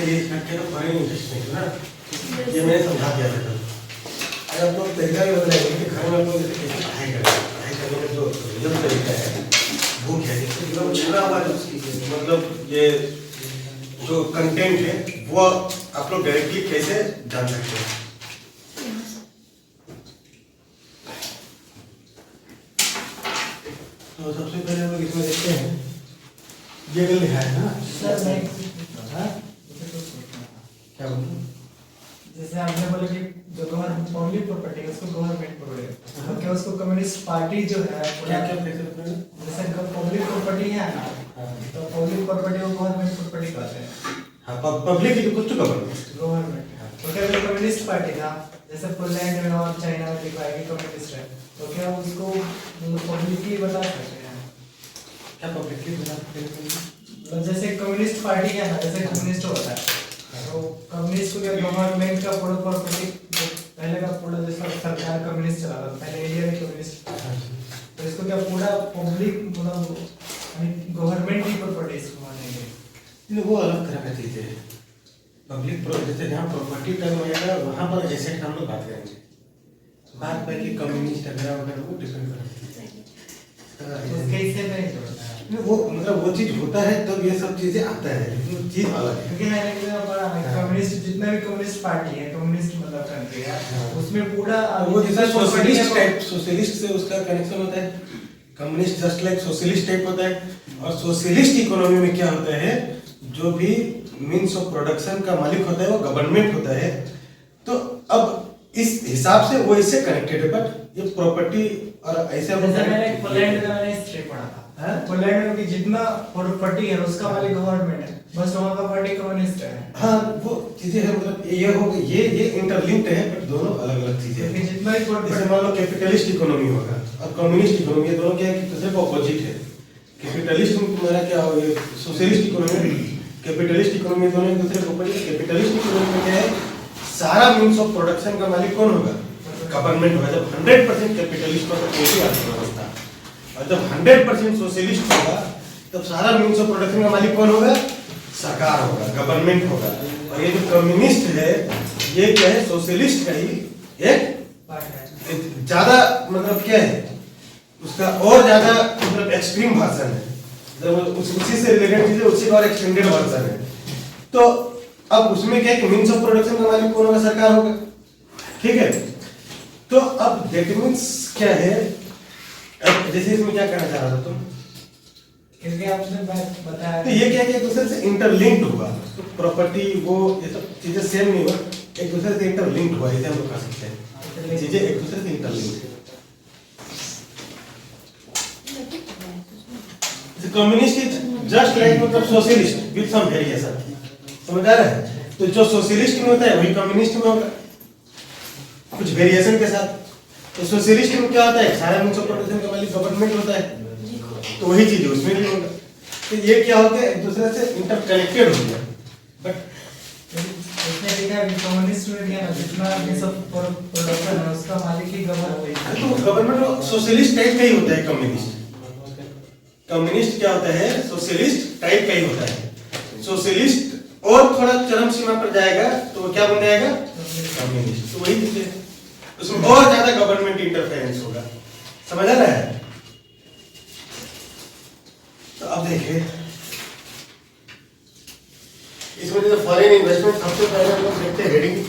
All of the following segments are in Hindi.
ये स्ट्रक्चर ऑफ फॉरेन इन्वेस्टमेंट ना, ये मैंने समझा दिया था कल। अगर आप लोग तरीका भी बताएंगे कि घर में आप लोग कैसे पढ़ाई करें, पढ़ाई करने का जो रियल तरीका है वो क्या है, एकदम छुड़ा हुआ मतलब ये जो कंटेंट है वो आप लोग डायरेक्टली कैसे जान सकते हैं। तो सबसे पहले हम लोग इसमें देखते हैं, ये गल लिखा है ना सर मैं क्या बोलूं, जैसे आपने बोला कि जो गवर्नमेंट पब्लिक प्रॉपर्टी है उसको गवर्नमेंट प्रोटेक्ट, तो क्या उसको कम्युनिस्ट पार्टी जो है क्या क्या कैसे जैसे पब्लिक प्रॉपर्टी है ना, तो पब्लिक प्रॉपर्टी को गवर्नमेंट प्रॉपर्टी कहते हैं। हाँ, पब्लिक इक्वल टू गवर्नमेंट। तो क्या जो कम्युनिस्ट पार्टी था, जैसे पोलैंड में और चाइना में लिखा है कि कम्युनिस्ट है, तो क्या उसको पब्लिक ही बता सकते हैं? क्या पब्लिक की बता सकते हैं? मतलब जैसे कम्युनिस्ट पार्टी है ना, जैसे कम्युनिस्ट होता है, तो कम्युनिस्ट को क्या गवर्नमेंट का पूरा प्रॉपर्टी, पहले का पूरा जैसा सरकार कम्युनिस्ट चला था, पहले इंडिया में कम्युनिस्ट, तो इसको क्या पूरा पब्लिक मतलब गवर्नमेंट की प्रॉपर्टी इसको मानेंगे? वो अलग तरह का चीज है। पब्लिक जैसे जहाँ प्रॉपर्टी टर्म आएगा वहाँ पर एसेट हम लोग बात करेंगे, बात बाकी कम्युनिस्ट वगैरह वो डिपेंड करता तो कैसे नहीं जोड़ता है? है। वो मतलब वो चीज होता है तब ये सब चीजें आता है, लेकिन चीज अलग है। क्योंकि मैंने क्या पढ़ा है, कम्युनिस्ट जितना भी कम्युनिस्ट पार्टी है, कम्युनिस्ट मतलब कंट्री है, उसमें पूरा वो जैसे सोशलिस्ट टाइप, सोशलिस्ट से उसका कनेक्शन होता है। Communist just like socialist type होता है, और सोशलिस्ट इकोनॉमी में क्या होता है, जो भी मीन्स ऑफ प्रोडक्शन का मालिक होता है वो गवर्नमेंट होता है। तो अब इस हिसाब से वो इससे कनेक्टेड है, बट ये प्रॉपर्टी और ऐसे मैंने पोलैंड का मैंने हिस्ट्री पढ़ा था, पोलैंड में भी जितना प्रॉपर्टी है उसका मालिक गवर्नमेंट है, बस वहाँ का पार्टी कम्युनिस्ट है। हाँ, वो चीजें हैं, मतलब ये हो गई, ये इंटरलिंक्ड है, बट दोनों अलग अलग चीजें हैं। क्योंकि जितना भी जैसे मान लो कैपिटलिस्ट इकोनॉमी होगा और कम्युनिस्ट इकोनॉमी, ये दोनों क्या है कि दूसरे को अपोजिट है। कैपिटलिस्ट में तुम्हारा क्या हो, ये सोशलिस्ट इकोनॉमी, कैपिटलिस्ट इकोनॉमी, दोनों एक दूसरे के ऊपर है। कैपिटलिस्ट इकोनॉमी में क्या है, सारा मीन्स ऑफ प्रोडक्शन का मालिक कौन होगा, गवर्नमेंट होगा। जब 100% कैपिटलिस्ट होगा तो कोई अर्थव्यवस्था, और जब 100% सोशलिस्ट होगा तब सारा मीन्स ऑफ प्रोडक्शन का मालिक कौन होगा, सरकार होगा, गवर्नमेंट होगा। और ये जो कम्युनिस्ट है ये क्या है, सोशलिस्ट का ही एक ज्यादा मतलब क्या है, उसका और ज्यादा मतलब एक्सट्रीम वर्जन है, जब उसी से रिलेटेड चीजें उसी का और एक्सटेंडेड वर्जन है। तो अब उसमें क्या है कि मीन्स ऑफ प्रोडक्शन का मालिक कौन होगा, सरकार होगा, ठीक है। तो अब दैट मींस क्या है, अब जैसे इसमें क्या कहना चाह रहा था तुम, क्योंकि आपने बताया तो ये क्या है कि एक दूसरे से इंटरलिंक्ड हुआ, तो प्रॉपर्टी वो ये सब चीजें सेम नहीं हुआ, एक दूसरे से इंटरलिंक्ड हुआ, इसे हम लोग कह सकते हैं, चीजें एक दूसरे से इंटरलिंक्ड है। कम्युनिस्ट इज जस्ट लाइक मतलब सोशलिस्ट विद सम वेरिएशन, समझ आ रहा है। तो जो सोशलिस्ट में होता है वही कम्युनिस्ट में होगा, कुछ वेरिएशन के साथ। तो सोशलिस्ट में क्या होता है, सारा मीन्स ऑफ प्रोडक्शन का मालिक गवर्नमेंट होता है, तो वही चीज है उसमें भी होगा। तो ये क्या हो गया, एक दूसरे से इंटरकनेक्टेड हो गया। बट इसने देखा कि कम्युनिस्ट में भी है ना, जितना ये सब प्रोडक्शन है उसका मालिक ही गवर्नमेंट, तो गवर्नमेंट सोशलिस्ट टाइप का ही होता है। कम्युनिस्ट कम्युनिस्ट क्या होता है, सोशलिस्ट टाइप का ही होता है। सोशलिस्ट और थोड़ा चरम सीमा पर जाएगा तो वो क्या बन जाएगा, कम्युनिस्ट। तो वही चीज है, उसमें और ज्यादा गवर्नमेंट इंटरफेरेंस होगा, समझ आ रहा है। तो अब देखिए इसमें जैसे फॉरेन इन्वेस्टमेंट, सबसे पहले हम लोग देखते हैं हेडिंग,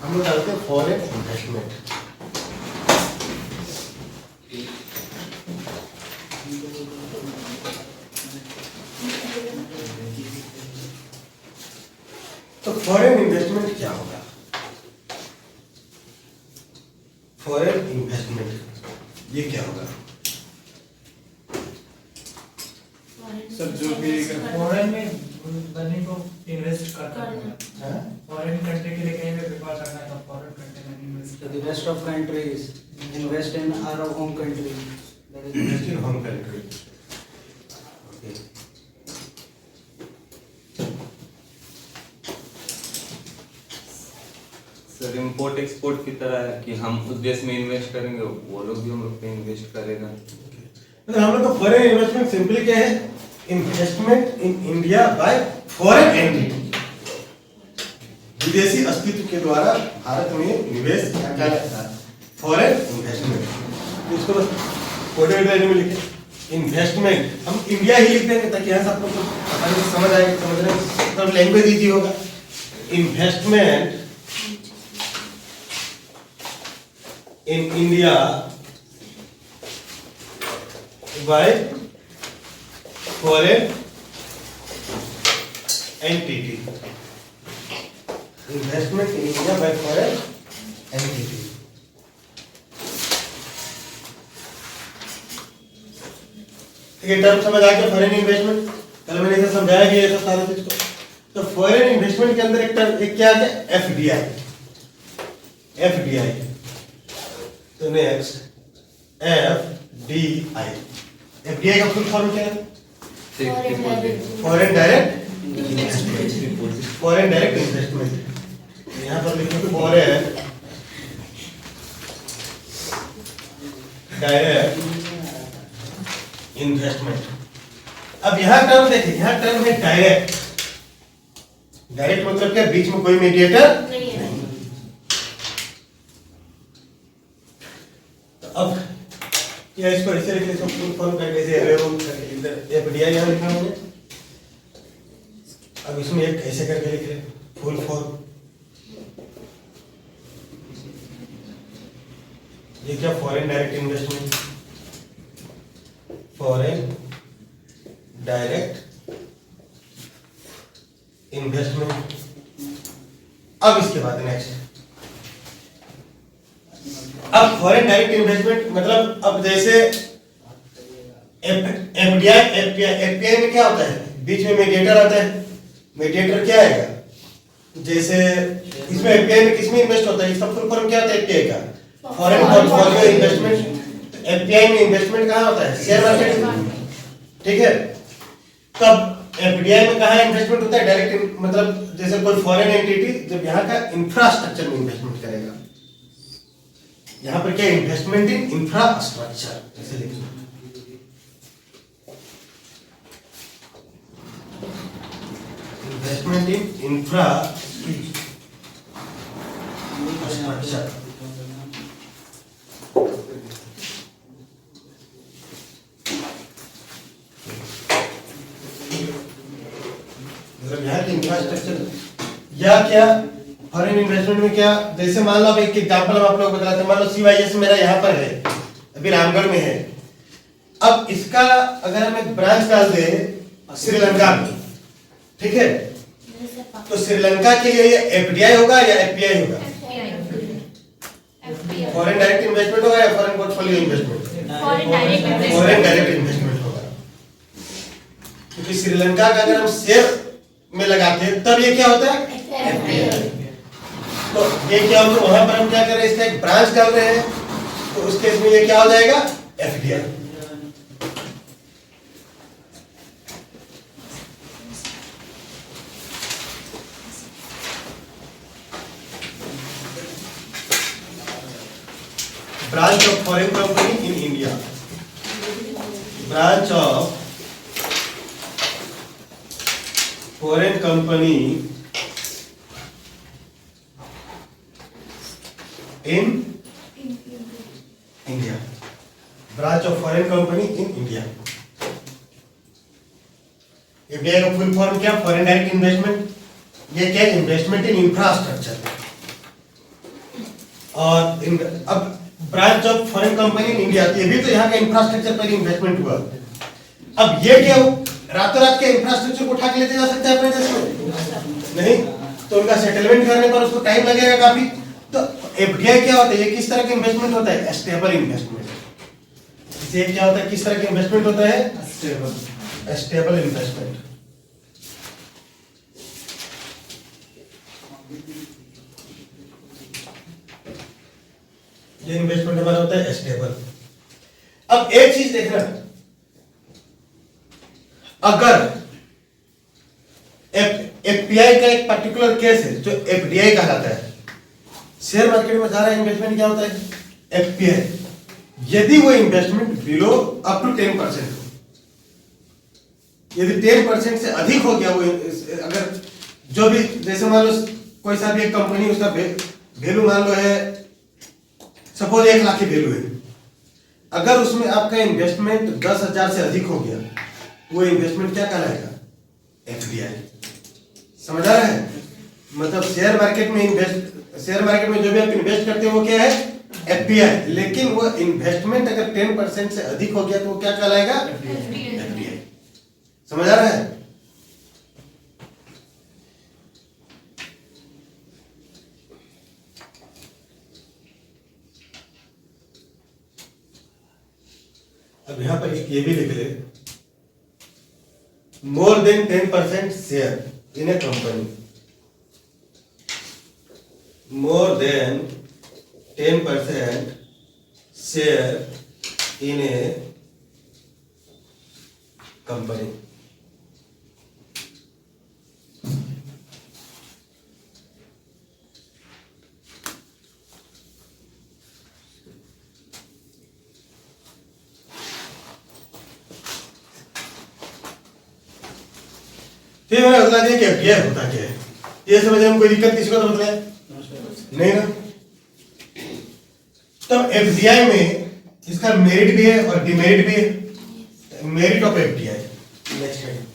हम लोग डालते हैं फॉरेन इन्वेस्टमेंट। तो फॉरेन इन्वेस्टमेंट क्या होगा, फॉरेन इन्वेस्टमेंट ये क्या होगा सब, जो भी फॉरेन में मनी को इन्वेस्ट करना है, फॉरेन कंट्री के लिए कहीं पे व्यापार करना है तो फॉरेन कंट्री में invest So the rest of countries invest in our home country. That is invest in home country. Sir import export की तरह है कि हम उस देश में इन्वेस्ट करेंगे, वो लोग भी हम लोग पे इन्वेस्ट करेगा। मतलब हम लोग का फॉरेन इन्वेस्टमेंट सिंपली क्या है, investment in India by foreign entity, विदेशी अस्तित्व के द्वारा भारत में निवेश क्या कहलाता है? Foreign investment. इसको बस कोडेड लाइन में लिखे इन्वेस्टमेंट, हम इंडिया ही लिख देंगे ताकि यहाँ से आप लोग को आसानी से समझ आएगा, समझने मतलब लैंग्वेज इजी होगा। Investment in India by foreign entity, investment in India by foreign entity. ये टर्म समझ आ गया फॉरेन इन्वेस्टमेंट। कल मैंने इसे समझाया कि ये सब सारे चीज को। तो फॉरेन इन्वेस्टमेंट के अंदर एक टर्म एक क्या आ गया? एफडीआई। एफडीआई तो नेक्स्ट एफडीआई। एफडीआई का फुल फॉर्म क्या है? Foreign direct investment. Foreign direct investment. यहाँ पर लिखो फॉरेन डायरेक्ट इन्वेस्टमेंट। अब यहां टर्म देखिए, यहां टर्म है डायरेक्ट। डायरेक्ट मतलब क्या? बीच में कोई मीडिएटर नहीं। तो अब क्या इसको ऐसे लिख लेते हैं, फुल फॉर्म करके ऐसे एरोम करके इधर एफडीआई यहां लिखा है। अब इसमें एक ऐसे करके लिख रहे फुल फॉर्म। ये क्या? Foreign direct investment. Foreign direct investment. अब इसके बाद नेक्स्ट, अब फॉरेन डायरेक्ट इन्वेस्टमेंट मतलब अब जैसे एफडीआई एफपीआई में क्या होता है? बीच में मीडिएटर आता है। मीडिएटर क्या आएगा? जैसे इसमें एफपीआई में किसमें इन्वेस्ट होता है? इसका फुल फॉर्म क्या होता है एफपीआई का? Foreign portfolio investment. एफडीआई में इन्वेस्टमेंट कहाँ होता है? शेयर मार्केट में, ठीक है। तब एफडीआई में कहाँ इन्वेस्टमेंट होता है? डायरेक्ट मतलब जैसे कोई फॉरेन एंटिटी जब यहाँ का इंफ्रास्ट्रक्चर में इन्वेस्टमेंट करेगा। यहाँ पर क्या? इन्वेस्टमेंट इन इंफ्रास्ट्रक्चर ऐसे लिखो। Investment in infrastructure. इंफ्रास्ट्रक्चर या क्या फॉरेन इन्वेस्टमेंट में क्या? जैसे मान लो, अब एक एग्जांपल हम आप लोग बताते हैं। मान लो सीवाईएस मेरा यहाँ पर है, अभी रामगढ़ में है। अब इसका अगर हम एक ब्रांच डाल दे श्रीलंका में, ठीक है, तो श्रीलंका के लिए ये एफडीआई होगा या एफपीआई होगा? फॉरेन डायरेक्ट इन्वेस्टमेंट होगा या foreign portfolio investment? Foreign direct investment होगा। क्योंकि श्रीलंका का अगर हम शेयर में लगाते हैं तब ये क्या होता है? एफडीआई। तो ये क्या होगा? वहां पर हम क्या कर रहे हैं? इसका एक ब्रांच डाल रहे हैं, तो उस केस में ये क्या हो जाएगा? FDI. Branch of foreign company in India. Branch of foreign company in India. Branch of foreign company in India. FDI का फुल फॉर्म क्या? Foreign direct investment. ये क्या? Investment in infrastructure. और अब branch of foreign company in India, ये भी तो यहाँ का इंफ्रास्ट्रक्चर पर इन्वेस्टमेंट हुआ। अब ये क्या? रातों रात के इंफ्रास्ट्रक्चर को उठा के लेते जा सकते हैं अपने देश में? नहीं। तो उनका सेटलमेंट करने पर उसको टाइम लगेगा काफी। तो एफडीआई क्या होता है? ये किस तरह के इन्वेस्टमेंट होता है? Stable investment. इसे क्या होता है? किस तरह के इन्वेस्टमेंट होता है? Stable investment. ये इन्वेस्टमेंट हमारा होता है स्टेबल। अब एक चीज देखना, अगर एफपीआई का एक पर्टिकुलर केस है जो एफडीआई कहलाता है, शेयर मार्केट में सारा इन्वेस्टमेंट क्या होता है? एफपीआई। यदि वो इन्वेस्टमेंट बिलो अप टू 10% हो, यदि 10% से अधिक हो गया वो, अगर जो भी जैसे मान लो कोई सा भी एक कंपनी, उसका वैल्यू मान लो है सपोज 1 लाख की वैल्यू है, अगर उसमें आपका इन्वेस्टमेंट 10,000 से अधिक हो गया, वो इन्वेस्टमेंट क्या कहलाएगा? एफडीआई। समझ आ रहा है? मतलब शेयर मार्केट में जो भी आप इन्वेस्ट करते हो वो क्या है? एफडीआई। लेकिन वो इन्वेस्टमेंट अगर 10% से अधिक हो गया तो वो क्या कहलाएगा? एफडीआई। समझ आ रहा है? अब यहां पर ये भी लिख ले, more than 10% share in A company, more than 10% share in A company. फिर मैंने बता दिया कि एफडीआई होता क्या है। ये समझने में कोई दिक्कत किसी को तो मतलब नहीं ना? तो एफडीआई में इसका मेरिट भी है और डिमेरिट भी है। मेरिट ऑफ एफडीआई नेक्स्ट है,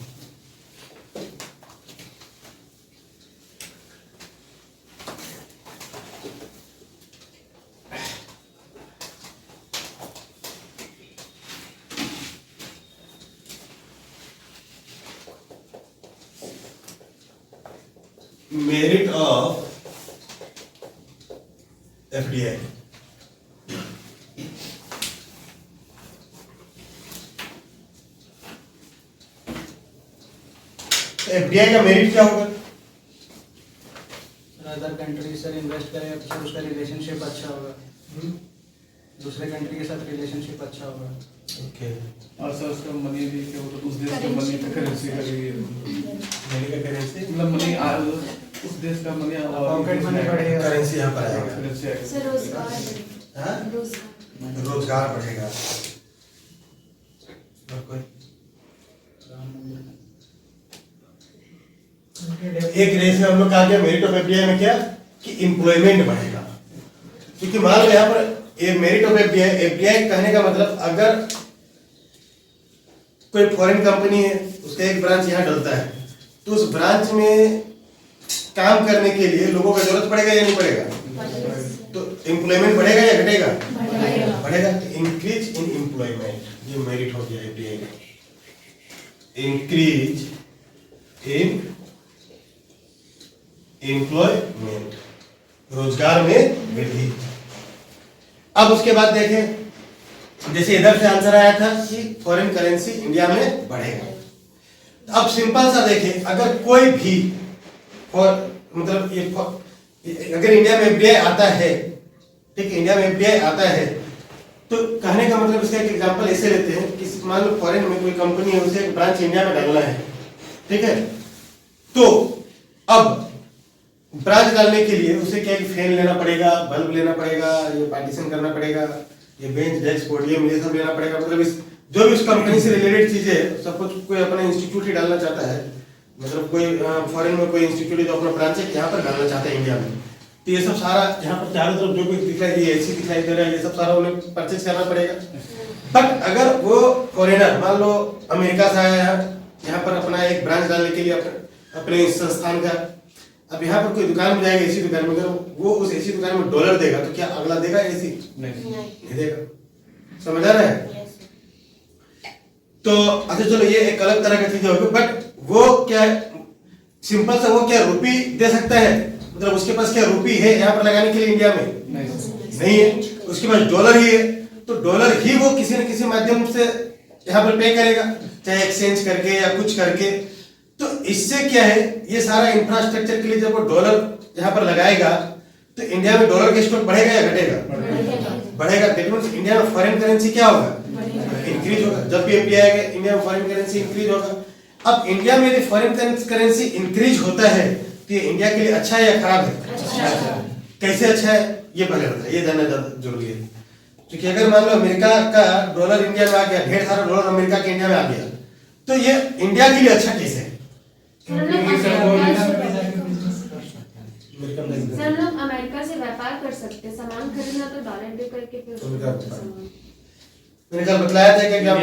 मेरिट ऑफ एफडीआई। एफडीआई का मेरिट क्या होगा? अदर कंट्री से इन्वेस्ट करेगा तो सर उसका रिलेशनशिप अच्छा होगा, दूसरे कंट्री के साथ रिलेशनशिप अच्छा होगा। ओके, और सर उसका मनी भी क्या होगा, उस देश के मनी का करेंसी का भी मनी का करेंसी, मतलब मनी उस देश का मनी पॉकेट मनी बढ़ेगा, करेंसी यहाँ पर आएगा। करेंसी आएगा। सर रोजगार हाँ? रोजगार बढ़ेगा। और कोई एक रेस में हम लोग कहा गया मेरिट ऑफ एफडीआई में क्या कि एम्प्लॉयमेंट बढ़ेगा, क्योंकि मान लो यहाँ पर ये मेरिट ऑफ एफडीआई, एफडीआई कहने का मतलब अगर कोई फॉरेन कंपनी है उसका एक ब्रांच यहाँ डलता है तो उस ब्रांच में काम करने के लिए लोगों का जरूरत पड़ेगा या नहीं पड़ेगा? तो एम्प्लॉयमेंट बढ़ेगा या घटेगा? बढ़ेगा। इंक्रीज इन एम्प्लॉयमेंट, ये मेरिट हो गया एफडीआई का। इंक्रीज इन एम्प्लॉयमेंट, रोजगार में वृद्धि। अब उसके बाद देखें, जैसे इधर से आंसर आया था कि फॉरेन करेंसी इंडिया में बढ़ेगा। अब सिंपल सा देखें, अगर कोई भी मतलब ये अगर इंडिया में एफडीआई आता है, ठीक है, इंडिया में एफडीआई आता है तो कहने का मतलब इसका एक एग्जांपल ऐसे लेते हैं कि मान लो फॉरेन में कोई कंपनी है, उसे एक ब्रांच इंडिया में डालना है, ठीक है, तो अब ब्रांच डालने के लिए उसे क्या फैन लेना पड़ेगा, बल्ब लेना पड़ेगा, ये पार्टीशन करना पड़ेगा, ये बेंच डेस्क पोडियम ये सब लेना पड़ेगा। मतलब इस जो भी उस कंपनी से रिलेटेड चीजें, सपोज कोई अपना इंस्टीट्यूट ही डालना चाहता है, मतलब कोई फॉरेन में कोई इंस्टीट्यूट जो अपना ब्रांच है यहाँ पर डालना चाहता है इंडिया में, तो ये सब सारा यहाँ पर चारों तरफ जो कुछ दिख रहा है, ये एसी दिखाई दे रहा है, ये सब सारा उन्हें परचेज करना पड़ेगा। बट अगर वो फॉरेनर मान लो अमेरिका से आया है यहाँ पर अपना एक ब्रांच डालने के लिए अपने संस्थान का, अब यहाँ पर कोई दुकान में जाएगा, एसी दुकान में, अगर वो उस एसी दुकान में डॉलर देगा तो क्या अगला देगा एसी? नहीं देगा। समझ आ रहा है? तो अच्छा चलो ये एक अलग तरह की चीज होगी, बट वो क्या सिंपल सा वो क्या रुपी दे सकता है? मतलब उसके पास क्या रुपी है यहाँ पर लगाने के लिए इंडिया में? नहीं है, उसके पास डॉलर ही है, तो डॉलर ही वो किसी न किसी माध्यम से यहाँ पर पे करेगा, चाहे एक्सचेंज करके या कुछ करके। तो इससे क्या है, ये सारा इंफ्रास्ट्रक्चर के लिए जब वो डॉलर यहाँ पर लगाएगा तो इंडिया में डॉलर का स्टॉक बढ़ेगा या घटेगा? बढ़ेगा। दैट मींस इंडिया में फॉरेन करेंसी क्या होगा? इंक्रीज होगा। जब भी एफडीआई आएगा इंडिया में फॉरेन करेंसी इंक्रीज होगा। अब इंडिया में यदि फॉरेन करेंसी इंक्रीज होता है तो ये इंडिया के लिए अच्छा है या खराब है? अच्छा। कैसे अच्छा है ये पहले बताइए, ये जानना ज्यादा जरूरी है। क्योंकि अगर मान लो अमेरिका का डॉलर इंडिया में आ गया, ढेर सारा डॉलर अमेरिका के इंडिया में आ गया, तो ये इंडिया के लिए अच्छा कैसे है? नहीं सर हम लोग अमेरिका से व्यापार कर सकते हैं, सामान खरीदना तो डॉलर दे करके फिर तो क्या सामान मैंने कल बतलाया था कि आप